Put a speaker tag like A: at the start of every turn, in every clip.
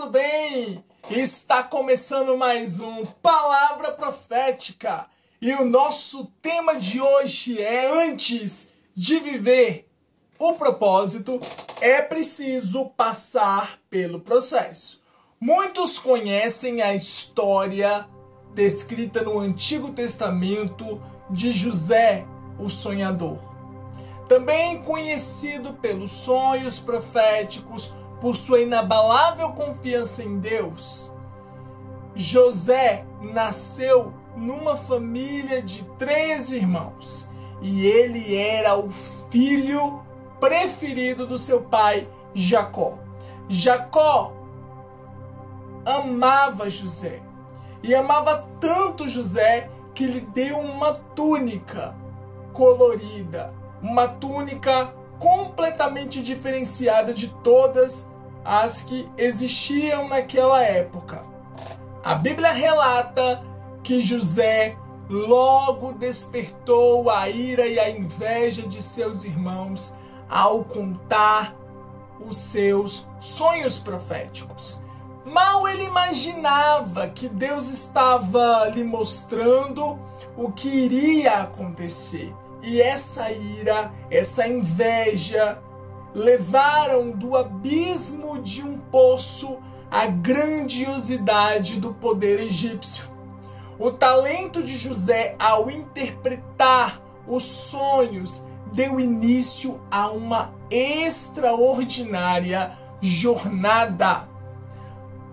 A: tudo bem? Está começando mais um Palavra Profética e o nosso tema de hoje é: antes de viver o propósito, é preciso passar pelo processo. Muitos conhecem a história descrita no Antigo Testamento de José, o sonhador. Também conhecido pelos sonhos proféticos, por sua inabalável confiança em Deus. José nasceu numa família de 3 irmãos e ele era o filho preferido do seu pai Jacó. Jacó amava José e amava tanto José que lhe deu uma túnica colorida, uma túnica completamente diferenciada de todas as que existiam naquela época. A Bíblia relata que José logo despertou a ira e a inveja de seus irmãos ao contar os seus sonhos proféticos. Mal ele imaginava que Deus estava lhe mostrando o que iria acontecer. E essa ira, essa inveja, levaram do abismo de um poço a grandiosidade do poder egípcio. O talento de José ao interpretar os sonhos deu início a uma extraordinária jornada.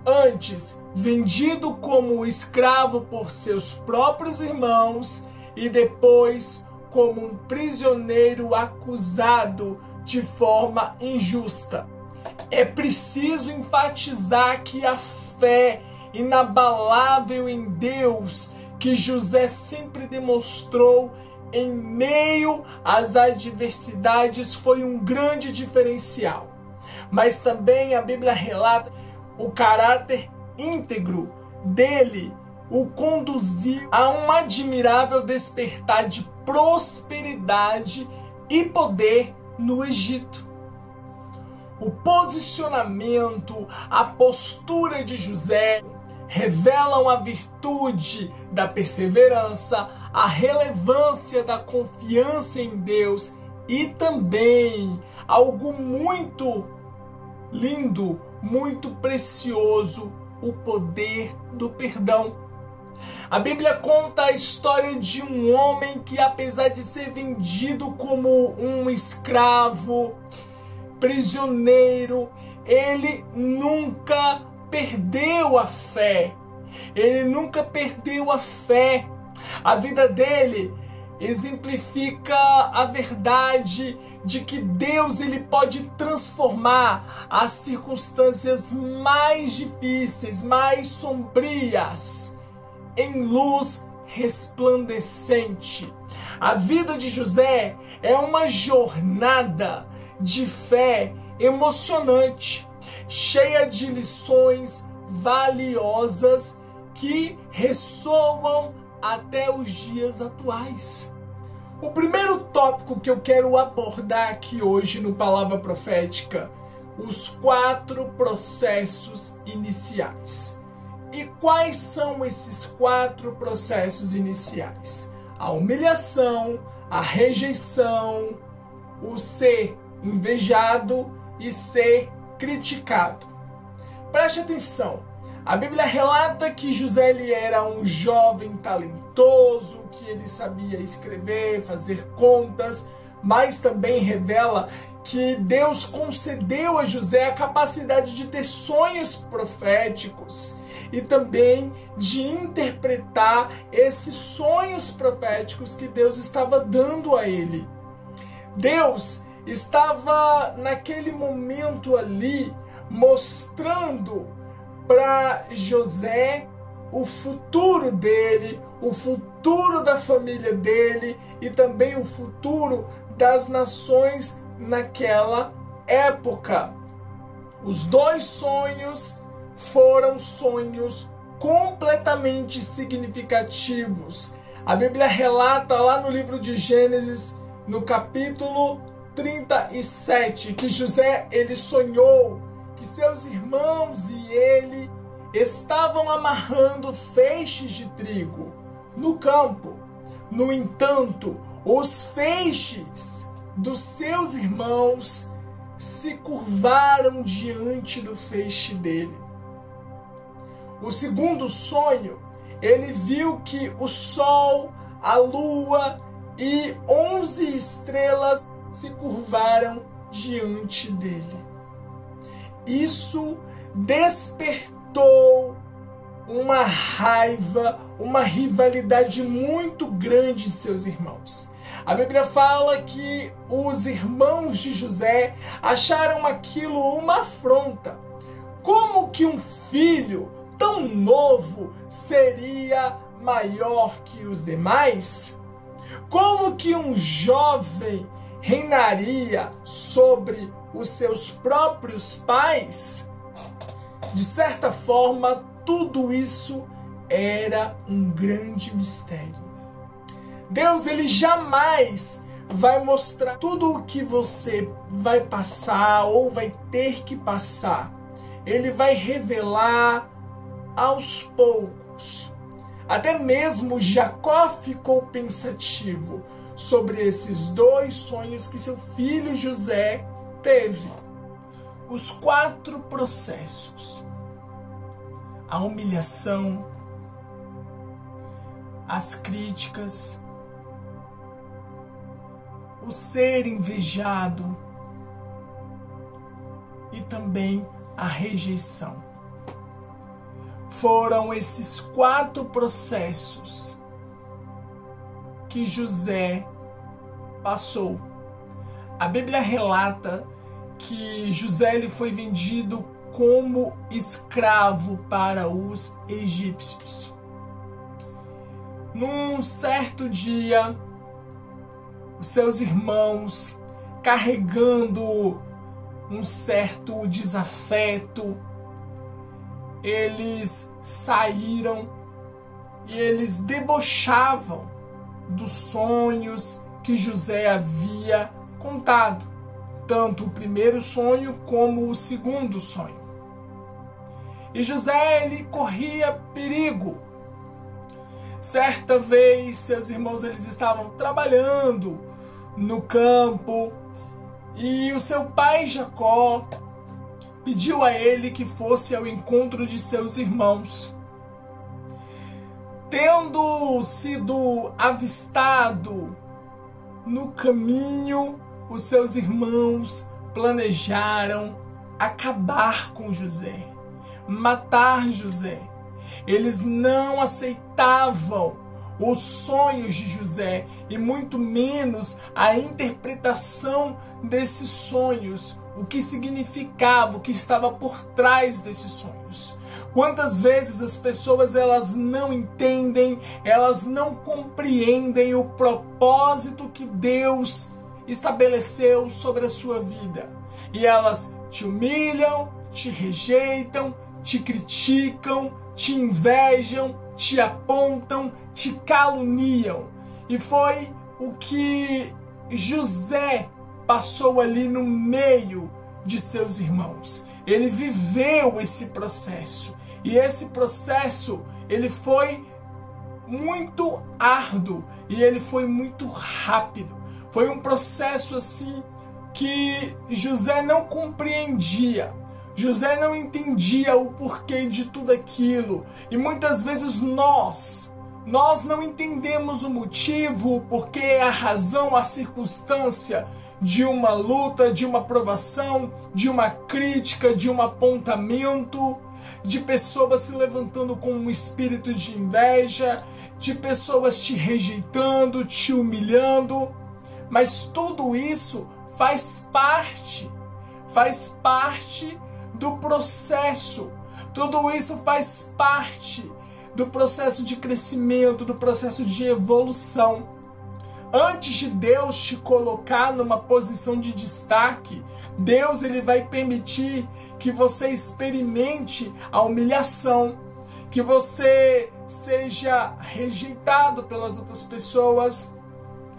A: Antes, vendido como escravo por seus próprios irmãos e depois como um prisioneiro acusado de forma injusta. É preciso enfatizar que a fé inabalável em Deus que José sempre demonstrou em meio às adversidades foi um grande diferencial. Mas também a Bíblia relata o caráter íntegro dele o conduziu a um admirável despertar de prosperidade e poder no Egito. O posicionamento, a postura de José revelam a virtude da perseverança, a relevância da confiança em Deus e também algo muito lindo, muito precioso, o poder do perdão. A Bíblia conta a história de um homem que, apesar de ser vendido como um escravo, prisioneiro, ele nunca perdeu a fé. Ele nunca perdeu a fé. A vida dele exemplifica a verdade de que Deus ele pode transformar as circunstâncias mais difíceis, mais sombrias, em luz resplandecente. A vida de José é uma jornada de fé emocionante, cheia de lições valiosas que ressoam até os dias atuais. O primeiro tópico que eu quero abordar aqui hoje no Palavra Profética, os 4 processos iniciais. E quais são esses 4 processos iniciais? A humilhação, a rejeição, o ser invejado e ser criticado. Preste atenção. A Bíblia relata que José ele era um jovem talentoso, que ele sabia escrever, fazer contas, mas também revela que Deus concedeu a José a capacidade de ter sonhos proféticos e também de interpretar esses sonhos proféticos que Deus estava dando a ele. Deus estava naquele momento ali mostrando para José o futuro dele, o futuro da família dele e também o futuro das nações naquela época. Os 2 sonhos foram sonhos completamente significativos. A Bíblia relata lá no livro de Gênesis, no capítulo 37, que José ele sonhou que seus irmãos e ele estavam amarrando feixes de trigo no campo. No entanto, os feixes dos seus irmãos se curvaram diante do feixe dele. O segundo sonho, ele viu que o sol, a lua e 11 estrelas se curvaram diante dele. Isso despertou uma raiva, uma rivalidade muito grande em seus irmãos. A Bíblia fala que os irmãos de José acharam aquilo uma afronta. Como que um filho tão novo seria maior que os demais? Como que um jovem reinaria sobre os seus próprios pais? De certa forma, tudo isso era um grande mistério. Deus, ele jamais vai mostrar tudo o que você vai passar ou vai ter que passar. Ele vai revelar aos poucos. Até mesmo Jacó ficou pensativo sobre esses dois sonhos que seu filho José teve. Os 4 processos: a humilhação, as críticas, o ser invejado e também a rejeição. Foram esses 4 processos que José passou. A Bíblia relata que José ele foi vendido como escravo para os egípcios. Num certo dia, os seus irmãos, carregando um certo desafeto, eles saíram e eles debochavam dos sonhos que José havia contado, tanto o primeiro sonho como o segundo sonho. E José, ele corria perigo. Certa vez, seus irmãos eles estavam trabalhando no campo e o seu pai Jacó pediu a ele que fosse ao encontro de seus irmãos. Tendo sido avistado no caminho, os seus irmãos planejaram acabar com José, matar José. Eles não aceitavam os sonhos de José e muito menos a interpretação desses sonhos, o que significava, o que estava por trás desses sonhos. Quantas vezes as pessoas elas não entendem, elas não compreendem o propósito que Deus estabeleceu sobre a sua vida. E elas te humilham, te rejeitam, te criticam, te invejam, te apontam, te caluniam. E foi o que José passou ali no meio de seus irmãos. Ele viveu esse processo. E esse processo, ele foi muito árduo e ele foi muito rápido. Foi um processo assim que José não compreendia. José não entendia o porquê de tudo aquilo. E muitas vezes nós não entendemos o motivo, o porquê, a razão, a circunstância de uma luta, de uma provação, de uma crítica, de um apontamento, de pessoas se levantando com um espírito de inveja, de pessoas te rejeitando, te humilhando. Mas tudo isso faz parte do processo. Tudo isso faz parte do processo de crescimento, do processo de evolução. Antes de Deus te colocar numa posição de destaque, Deus ele vai permitir que você experimente a humilhação, que você seja rejeitado pelas outras pessoas.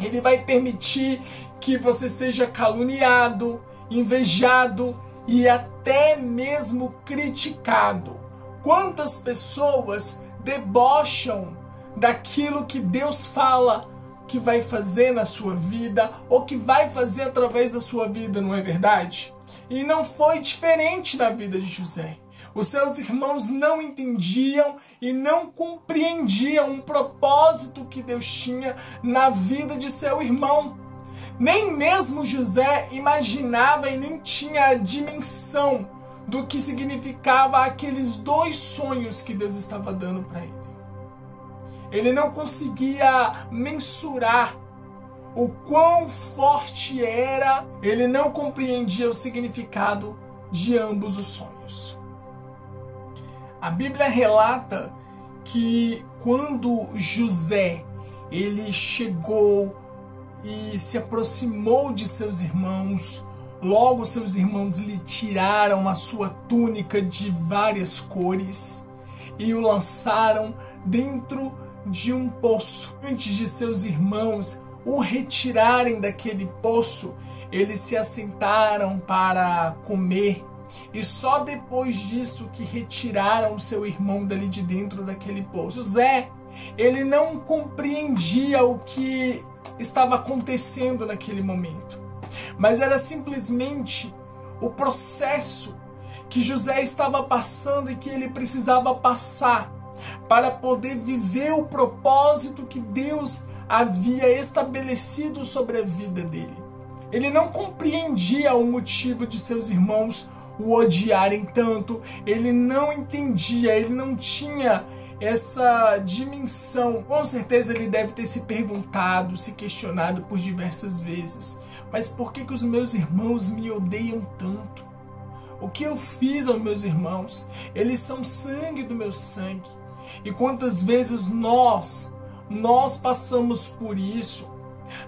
A: Ele vai permitir que você seja caluniado, invejado e até mesmo criticado. Quantas pessoas debocham daquilo que Deus fala que vai fazer na sua vida ou que vai fazer através da sua vida, não é verdade? E não foi diferente na vida de José. Os seus irmãos não entendiam e não compreendiam o propósito que Deus tinha na vida de seu irmão. Nem mesmo José imaginava e nem tinha a dimensão do que significava aqueles 2 sonhos que Deus estava dando para ele. Ele não conseguia mensurar o quão forte era, ele não compreendia o significado de ambos os sonhos. A Bíblia relata que quando José ele chegou e se aproximou de seus irmãos, logo seus irmãos lhe tiraram a sua túnica de várias cores e o lançaram dentro de um poço. Antes de seus irmãos o retirarem daquele poço, eles se assentaram para comer. E só depois disso que retiraram seu irmão dali de dentro daquele poço. José, ele não compreendia o que estava acontecendo naquele momento. Mas era simplesmente o processo que José estava passando e que ele precisava passar para poder viver o propósito que Deus havia estabelecido sobre a vida dele. Ele não compreendia o motivo de seus irmãos o odiarem tanto, ele não entendia, ele não tinha essa dimensão. Com certeza ele deve ter se perguntado, se questionado por diversas vezes. Mas por que os meus irmãos me odeiam tanto? O que eu fiz aos meus irmãos? Eles são sangue do meu sangue. E quantas vezes nós passamos por isso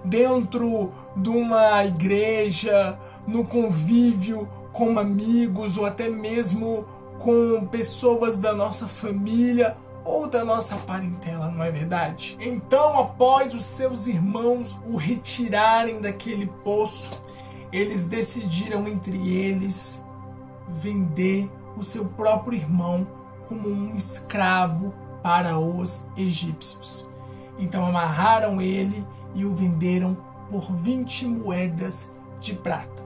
A: dentro de uma igreja, no convívio com amigos ou até mesmo com pessoas da nossa família ou da nossa parentela, não é verdade? Então, após os seus irmãos o retirarem daquele poço, eles decidiram entre eles vender o seu próprio irmão como um escravo para os egípcios. Então amarraram ele e o venderam por 20 moedas de prata.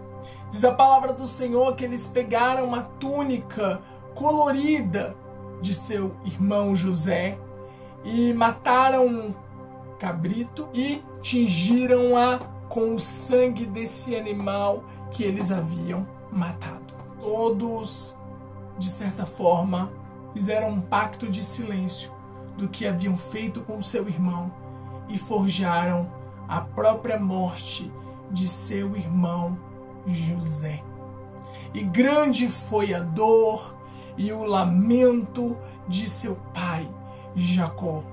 A: Diz a palavra do Senhor que eles pegaram uma túnica colorida de seu irmão José e mataram um cabrito e tingiram-a com o sangue desse animal que eles haviam matado. Todos, de certa forma, fizeram um pacto de silêncio do que haviam feito com seu irmão e forjaram a própria morte de seu irmão José. E grande foi a dor e o lamento de seu pai Jacó.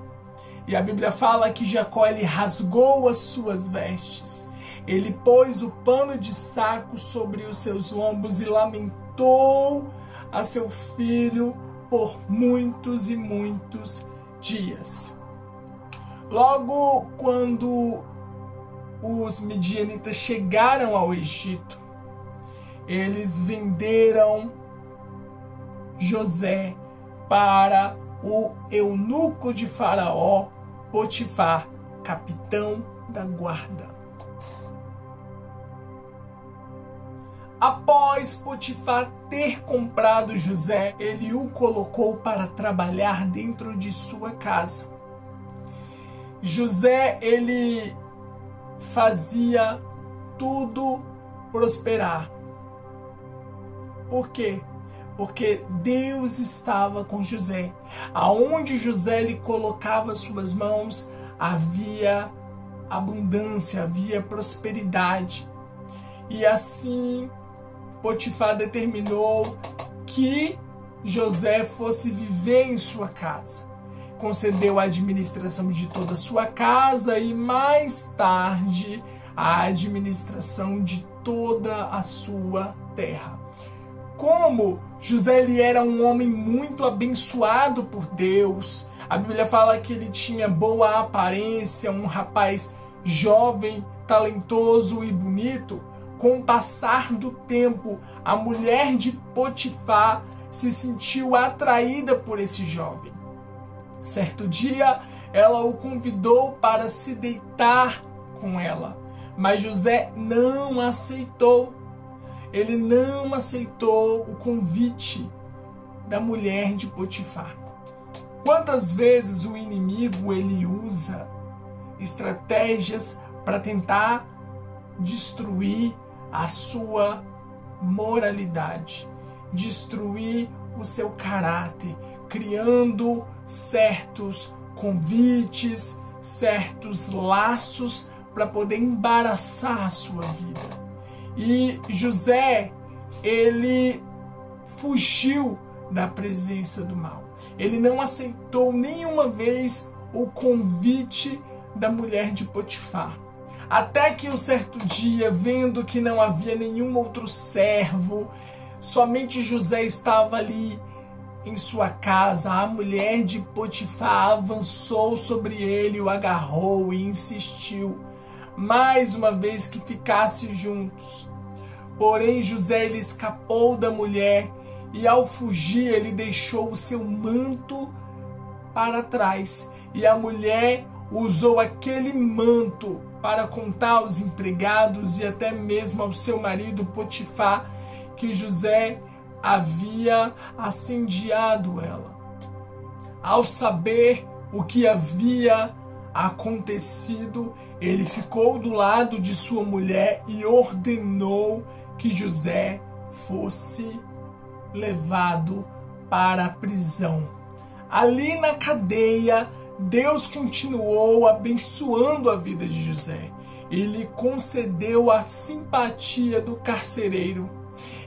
A: E a Bíblia fala que Jacó ele rasgou as suas vestes, ele pôs o pano de saco sobre os seus lombos e lamentou a seu filho por muitos e muitos dias. Logo quando os midianitas chegaram ao Egito, eles venderam José para o eunuco de Faraó, Potifar, capitão da guarda. Após Potifar ter comprado José, ele o colocou para trabalhar dentro de sua casa. José, ele fazia tudo prosperar. Por quê? Porque Deus estava com José. Aonde José lhe colocava suas mãos, havia abundância, havia prosperidade. E assim, Potifar determinou que José fosse viver em sua casa. Concedeu a administração de toda a sua casa e mais tarde a administração de toda a sua terra. Como José ele era um homem muito abençoado por Deus, a Bíblia fala que ele tinha boa aparência, um rapaz jovem, talentoso e bonito. Com o passar do tempo, a mulher de Potifar se sentiu atraída por esse jovem. Certo dia, ela o convidou para se deitar com ela, mas José não aceitou. Ele não aceitou o convite da mulher de Potifar. Quantas vezes o inimigo ele usa estratégias para tentar destruir a sua moralidade, destruir o seu caráter, criando certos convites, certos laços para poder embaraçar a sua vida. E José, ele fugiu da presença do mal. Ele não aceitou nenhuma vez o convite da mulher de Potifar. Até que um certo dia, vendo que não havia nenhum outro servo, somente José estava ali em sua casa, a mulher de Potifar avançou sobre ele, o agarrou e insistiu mais uma vez que ficassem juntos. Porém, José ele escapou da mulher e ao fugir ele deixou o seu manto para trás. E a mulher usou aquele manto para contar aos empregados e até mesmo ao seu marido Potifar que José havia assediado ela. Ao saber o que havia acontecido, ele ficou do lado de sua mulher e ordenou que José fosse levado para a prisão. Ali na cadeia, Deus continuou abençoando a vida de José. Ele concedeu a simpatia do carcereiro.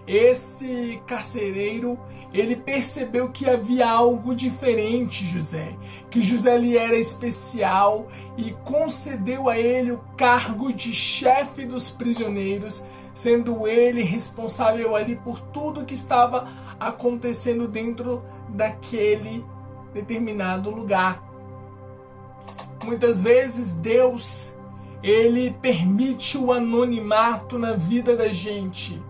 A: Esse carcereiro, ele percebeu que havia algo diferente em José, que José lhe era especial e concedeu a ele o cargo de chefe dos prisioneiros, sendo ele responsável ali por tudo que estava acontecendo dentro daquele determinado lugar. Muitas vezes Deus, ele permite o anonimato na vida da gente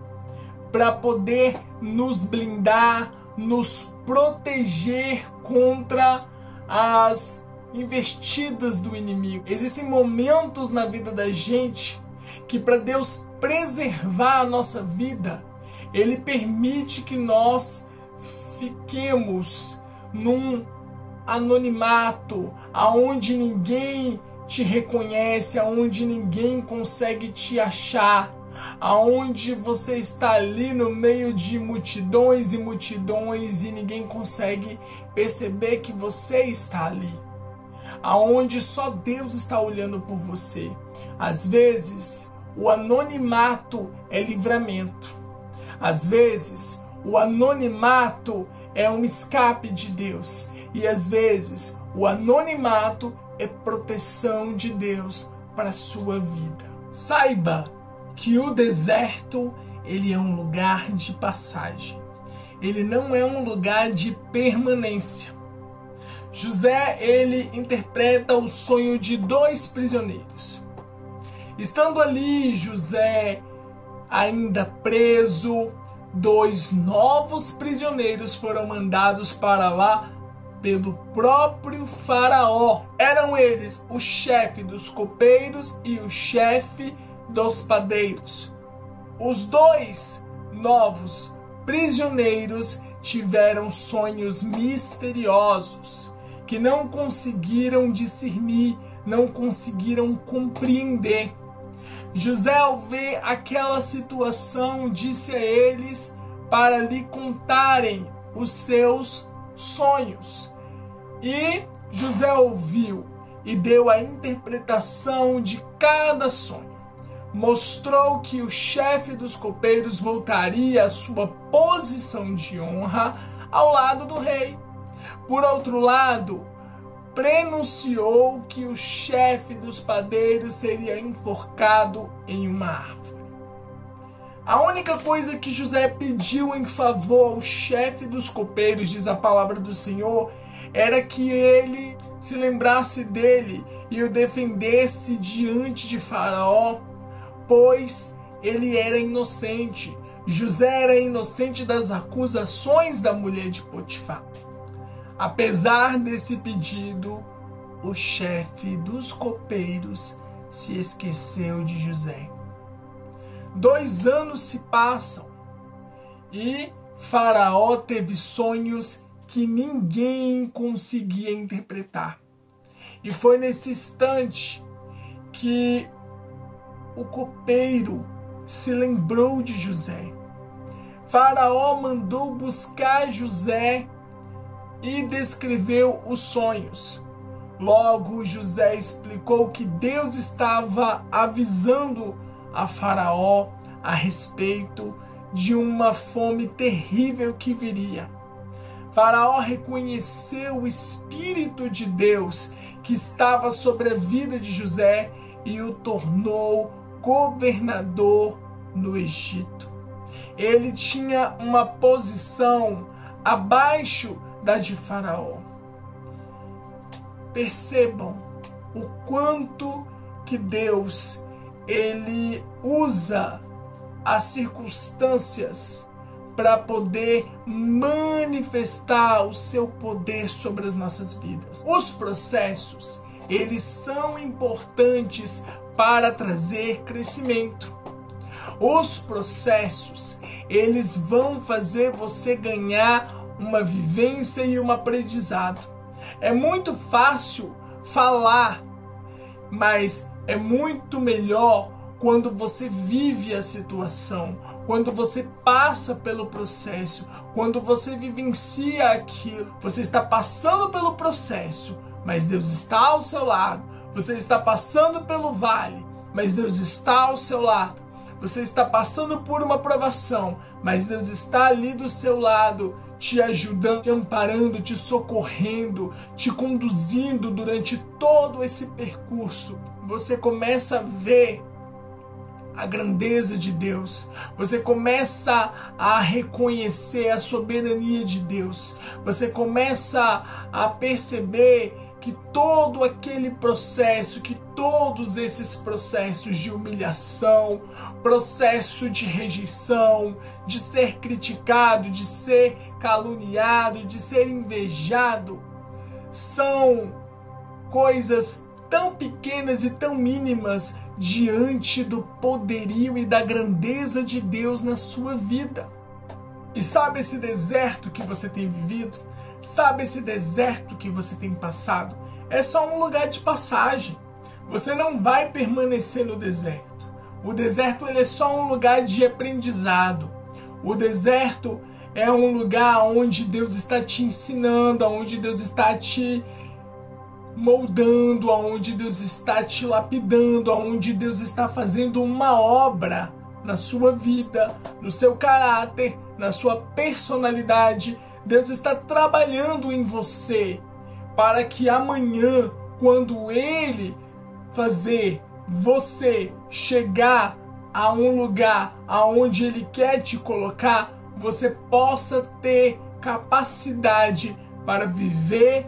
A: para poder nos blindar, nos proteger contra as investidas do inimigo. Existem momentos na vida da gente que, para Deus preservar a nossa vida, Ele permite que nós fiquemos num anonimato, aonde ninguém te reconhece, aonde ninguém consegue te achar, aonde você está ali no meio de multidões e multidões e ninguém consegue perceber que você está ali, aonde só Deus está olhando por você. Às vezes, o anonimato é livramento. Às vezes, o anonimato é um escape de Deus. E às vezes, o anonimato é proteção de Deus para a sua vida. Saiba que o deserto, ele é um lugar de passagem. Ele não é um lugar de permanência. José, ele interpreta o sonho de dois prisioneiros. Estando ali José ainda preso, dois novos prisioneiros foram mandados para lá pelo próprio faraó. Eram eles o chefe dos copeiros e o chefe dos padeiros. Os dois novos prisioneiros tiveram sonhos misteriosos que não conseguiram discernir, não conseguiram compreender. José, ao ver aquela situação, disse a eles para lhe contarem os seus sonhos. E José ouviu e deu a interpretação de cada sonho. Mostrou que o chefe dos copeiros voltaria à sua posição de honra ao lado do rei. Por outro lado, prenunciou que o chefe dos padeiros seria enforcado em uma árvore. A única coisa que José pediu em favor ao chefe dos copeiros, diz a palavra do Senhor, era que ele se lembrasse dele e o defendesse diante de Faraó, pois ele era inocente. José era inocente das acusações da mulher de Potifar. Apesar desse pedido, o chefe dos copeiros se esqueceu de José. 2 anos se passam e Faraó teve sonhos que ninguém conseguia interpretar. E foi nesse instante que o copeiro se lembrou de José. Faraó mandou buscar José e descreveu os sonhos. Logo, José explicou que Deus estava avisando a Faraó a respeito de uma fome terrível que viria. Faraó reconheceu o Espírito de Deus que estava sobre a vida de José e o tornou governador no Egito. Ele tinha uma posição abaixo da de Faraó. Percebam o quanto que Deus ele usa as circunstâncias para poder manifestar o seu poder sobre as nossas vidas. Os processos, eles são importantes para trazer crescimento. Os processos, eles vão fazer você ganhar uma vivência e um aprendizado. É muito fácil falar, mas é muito melhor quando você vive a situação, quando você passa pelo processo, quando você vivencia aquilo. Você está passando pelo processo, mas Deus está ao seu lado. Você está passando pelo vale, mas Deus está ao seu lado. Você está passando por uma provação, mas Deus está ali do seu lado, te ajudando, te amparando, te socorrendo, te conduzindo durante todo esse percurso. Você começa a ver a grandeza de Deus. Você começa a reconhecer a soberania de Deus. Você começa a perceber que todo aquele processo, que todos esses processos de humilhação, processo de rejeição, de ser criticado, de ser caluniado, de ser invejado, são coisas tão pequenas e tão mínimas diante do poderio e da grandeza de Deus na sua vida. E sabe esse deserto que você tem vivido? Sabe esse deserto que você tem passado? É só um lugar de passagem. Você não vai permanecer no deserto. O deserto ele é só um lugar de aprendizado. O deserto é um lugar onde Deus está te ensinando, onde Deus está te moldando, onde Deus está te lapidando, onde Deus está fazendo uma obra na sua vida, no seu caráter, na sua personalidade. Deus está trabalhando em você para que amanhã, quando Ele fazer você chegar a um lugar aonde Ele quer te colocar, você possa ter capacidade para viver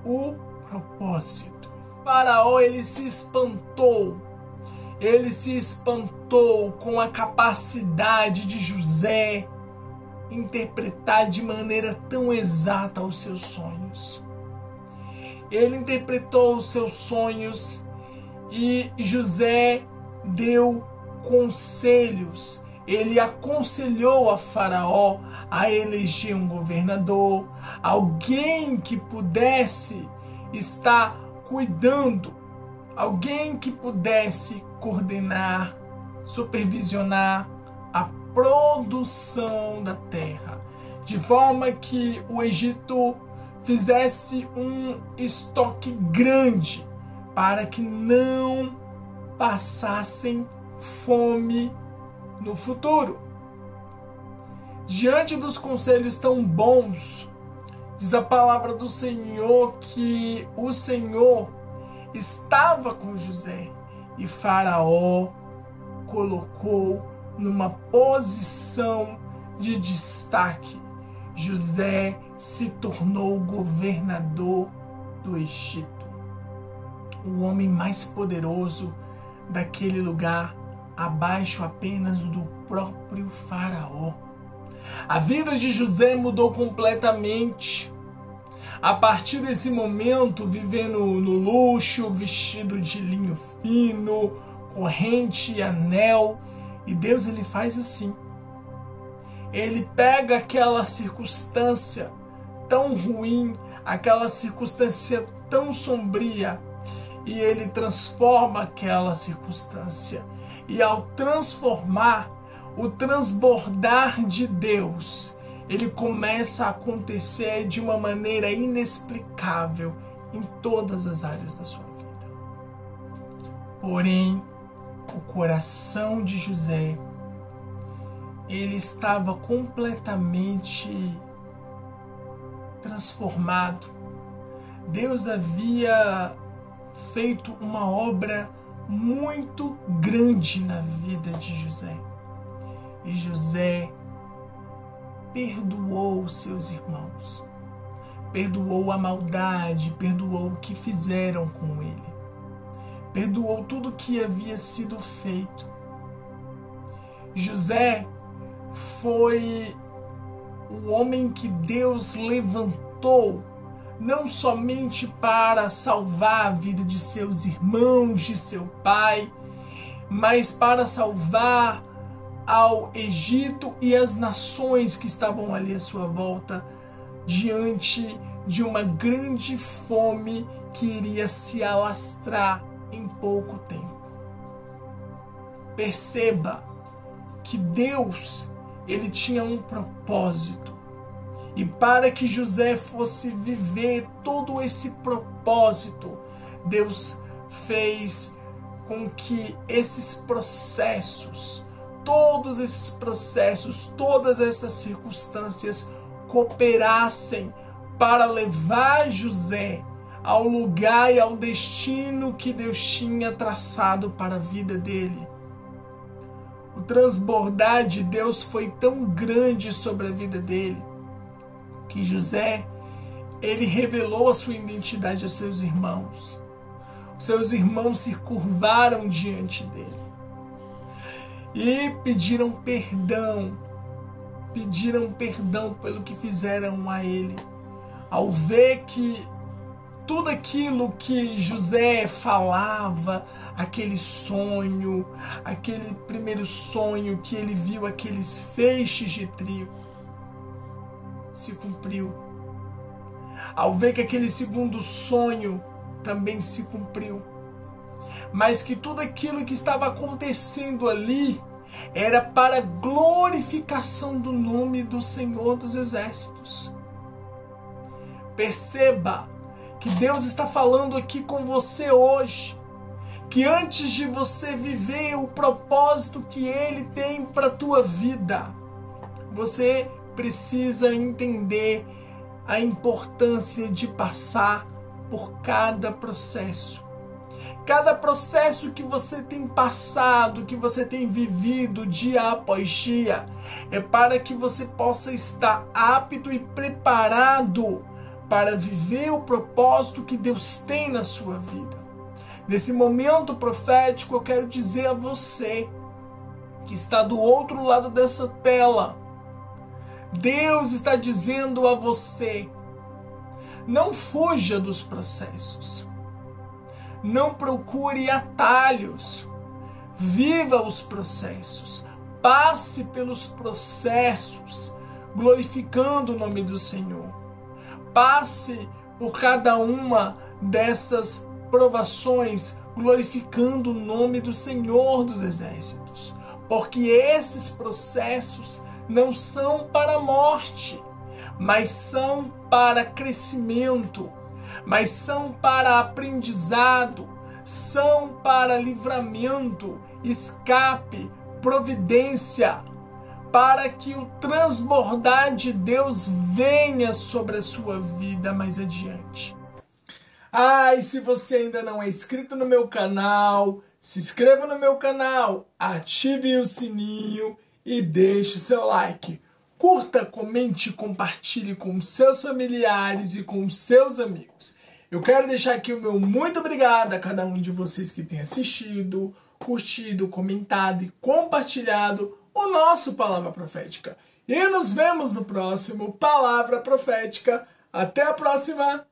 A: o propósito. Faraó, ele se espantou com a capacidade de José interpretar de maneira tão exata os seus sonhos. Ele interpretou os seus sonhos e José deu conselhos. Ele aconselhou a Faraó a eleger um governador, alguém que pudesse estar cuidando, alguém que pudesse coordenar, supervisionar a produção da terra, de forma que o Egito fizesse um estoque grande para que não passassem fome no futuro. Diante dos conselhos tão bons, diz a palavra do Senhor que o Senhor estava com José e Faraó colocou numa posição de destaque. José se tornou governador do Egito. O homem mais poderoso daquele lugar abaixo apenas do próprio faraó. A vida de José mudou completamente. A partir desse momento, vivendo no luxo, vestido de linho fino, corrente e anel. E Deus, ele faz assim. Ele pega aquela circunstância tão ruim, aquela circunstância tão sombria, e ele transforma aquela circunstância. E ao transformar, o transbordar de Deus, ele começa a acontecer de uma maneira inexplicável em todas as áreas da sua vida. Porém, o coração de José, ele estava completamente transformado. Deus havia feito uma obra muito grande na vida de José. E José perdoou os seus irmãos, perdoou a maldade, perdoou o que fizeram com ele, perdoou tudo o que havia sido feito. José foi o homem que Deus levantou não somente para salvar a vida de seus irmãos, de seu pai, mas para salvar ao Egito e as nações que estavam ali à sua volta, diante de uma grande fome que iria se alastrar em pouco tempo. Perceba que Deus, ele tinha um propósito. E para que José fosse viver todo esse propósito, Deus fez com que esses processos, todos esses processos, todas essas circunstâncias cooperassem para levar José ao lugar e ao destino que Deus tinha traçado para a vida dele. O transbordar de Deus foi tão grande sobre a vida dele, que José, ele revelou a sua identidade aos seus irmãos. Os seus irmãos se curvaram diante dele e pediram perdão pelo que fizeram a ele. Ao ver que tudo aquilo que José falava, aquele sonho, aquele primeiro sonho que ele viu, aqueles feixes de trigo, se cumpriu. Ao ver que aquele segundo sonho também se cumpriu, mas que tudo aquilo que estava acontecendo ali era para a glorificação do nome do Senhor dos Exércitos. Perceba que Deus está falando aqui com você hoje, que antes de você viver o propósito que Ele tem para a tua vida, você precisa entender a importância de passar por cada processo. Cada processo que você tem passado, que você tem vivido dia após dia, é para que você possa estar apto e preparado para viver o propósito que Deus tem na sua vida. Nesse momento profético, eu quero dizer a você que está do outro lado dessa tela, Deus está dizendo a você: não fuja dos processos. Não procure atalhos. Viva os processos. Passe pelos processos, glorificando o nome do Senhor. Passe por cada uma dessas provações, glorificando o nome do Senhor dos Exércitos. Porque esses processos não são para a morte, mas são para crescimento, mas são para aprendizado, são para livramento, escape, providência, para que o transbordar de Deus venha sobre a sua vida mais adiante. E se você ainda não é inscrito no meu canal, se inscreva no meu canal, ative o sininho e deixe seu like. Curta, comente e compartilhe com seus familiares e com seus amigos. Eu quero deixar aqui o meu muito obrigado a cada um de vocês que tem assistido, curtido, comentado e compartilhado o nosso Palavra Profética. E nos vemos no próximo Palavra Profética. Até a próxima!